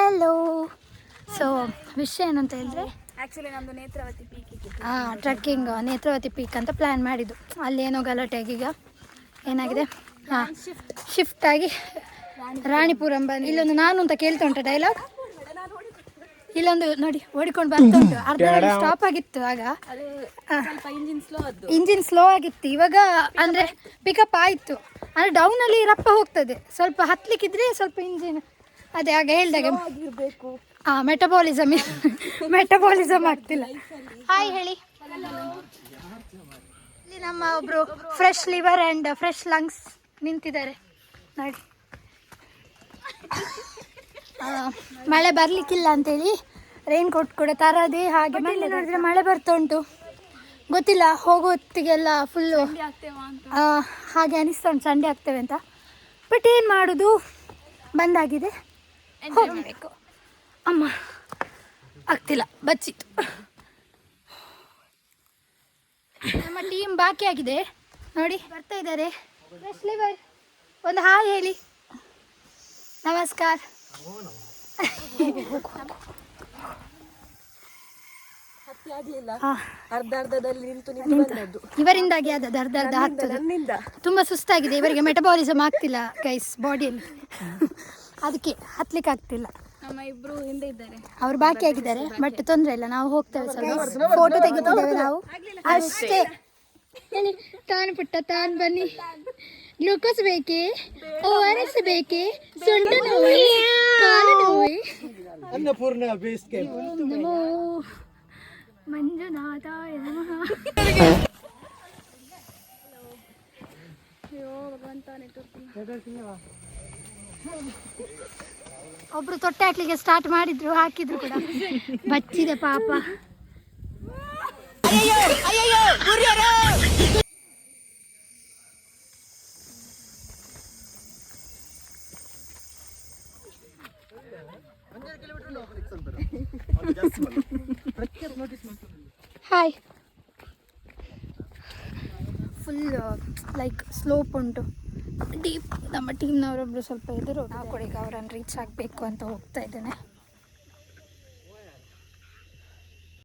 Hello. So ವಿಷಯ ಏನಂತ ಹೇಳಿದ್ರೆ ಆ್ಯಕ್ಚುಲಿ ನಮ್ಮದು ನೇತ್ರಾವತಿ ಪೀಕಿಗೆ ಟ್ರೆಕ್ಕಿಂಗ್ ನೇತ್ರಾವತಿ ಪೀಕ್ ಅಂತ ಪ್ಲ್ಯಾನ್ ಮಾಡಿದ್ದು. ಅಲ್ಲಿ ಏನೋ ಗಲಾಟೆ ಆಗಿ ಈಗ ಏನಾಗಿದೆ, ಶಿಫ್ಟ್ ಆಗಿ ರಾಣಿಪುರಂ ಬಂದು ಇಲ್ಲೊಂದು ನಾನು ಅಂತ ಕೇಳ್ತಾ ಉಂಟು ಡೈಲಾಗ್. ಇಲ್ಲೊಂದು ನೋಡಿ ಓಡಿಕೊಂಡು ಬರ್ತಾ ಉಂಟು. ಅರ್ಧ ಸ್ಟಾಪ್ ಆಗಿತ್ತು ಆಗ, ಇಂಜಿನ್ ಸ್ಲೋ ಆಗಿತ್ತು. ಇವಾಗ ಅಂದರೆ ಪಿಕಪ್ ಆಯಿತು, ಅಂದರೆ ಡೌನಲ್ಲಿ ರಪ್ಪ ಹೋಗ್ತದೆ. ಸ್ವಲ್ಪ ಹತ್ತಲಿಕ್ಕಿದ್ರೆ ಸ್ವಲ್ಪ ಇಂಜಿನ್ ಅದೇ ಆಗ ಹೇಳ್ದಾಗೆ ಮೆಟಬಾಲಿಸಮ್ ಆಗ್ತಿಲ್ಲ. ಹಾಯ್ ಹೇಳಿ. ಇಲ್ಲಿ ನಮ್ಮ ಒಬ್ರು fresh liver and fresh lungs ನಿಂತಿದ್ದಾರೆ ನೋಡಿ. ಮಳೆ ಬರಲಿಕ್ಕಿಲ್ಲ ಅಂತೇಳಿ ರೈನ್ ಕೋಟ್ ಕೂಡ ತರದೆ ಹಾಗೆ ಮೇಲೆ ನೋಡಿದ್ರೆ ಮಳೆ ಬರ್ತಾ ಉಂಟು. ಗೊತ್ತಿಲ್ಲ, ಹೋಗೋ ಹೊತ್ತಿಗೆಲ್ಲ ಫುಲ್ಲು ಹಾಗೆ ಅನಿಸ್ತಾ ಉಂಟು ಸಂಡೇ ಆಗ್ತೇವೆ ಅಂತ. ಬಟ್ ಏನು ಮಾಡೋದು, ಬಂದಾಗಿದೆ, ಹೋಗಬೇಕು. ಅಮ್ಮ ಆಗ್ತಿಲ್ಲ, ಬಚ್ಚಿತ್ತು. ನಮ್ಮ ಟೀಮ್ ಬಾಕಿ ಆಗಿದೆ ನೋಡಿ, ಬರ್ತಾ ಇದ್ದಾರೆ. ಫ್ರೆಶ್ ಲಿವರ್ ಒಂದು ಹಾಯ್ ಹೇಳಿ. ನಮಸ್ಕಾರ. ಇವರಿಂದಾಗಿ ಅರ್ಧ ಆಗ್ತದೆ. ತುಂಬಾ ಸುಸ್ತಾಗಿದೆ ಇವರಿಗೆ, ಮೆಟಬಾಲಿಸಮ್ ಆಗ್ತಿಲ್ಲ ಗೈಸ್ ಬಾಡಿಯಲ್ಲಿ, ಅದಕ್ಕೆ ಹತ್ಲಿಕ್ಕೆ ಆಗ್ತಿಲ್ಲ. ನಮ್ಮ ಇಬ್ರು ಹಿಂದೆ ಇದ್ದಾರೆ, ಅವ್ರು ಬಾಕಿ ಆಗಿದ್ದಾರೆ. ಬಟ್ ತೊಂದರೆ ಇಲ್ಲ, ನಾವು ಹೋಗ್ತೇವೆ. ಸ್ವಲ್ಪ ಫೋಟೋ ತೆಗಿತಿದ್ದೇವೆ ನಾವು ಅಷ್ಟೇ. ತಾನು ಪುಟ್ಟ ತಾನು ಬನ್ನಿ. ಗ್ಲೂಕೋಸ್ ಬೇಕೇ, ORS ಬೇಕೇ, ಸೊಂಟ ನೋವೆ, ಕಾಲು ನೋವೆ, ಅನ್ನಪೂರ್ಣ ಬೇಸ್ ನಮೋ ಮಂಜುನಾಥಾಯ ನಮಃ. ಒಬ್ರು ತೊಟ್ಟೆ ಹಾಕ್ಲಿಕ್ಕೆ ಸ್ಟಾರ್ಟ್ ಮಾಡಿದ್ರು, ಹಾಕಿದ್ರು ಕೂಡ, ಬಚ್ಚಿದೆ ಪಾಪ. ಹಾಯ್. ಫುಲ್ ಲೈಕ್ ಸ್ಲೋಪ್ ಉಂಟು, ಡೀಪ್. ನಮ್ಮ ಟೀಮ್ನವರೊಬ್ಬರು ಸ್ವಲ್ಪ ಎದುರು, ನಾವು ಕೂಡ ಈಗ ಅವರನ್ನು ರೀಚ್ ಆಗಬೇಕು ಅಂತ ಹೋಗ್ತಾ ಇದ್ದೇನೆ.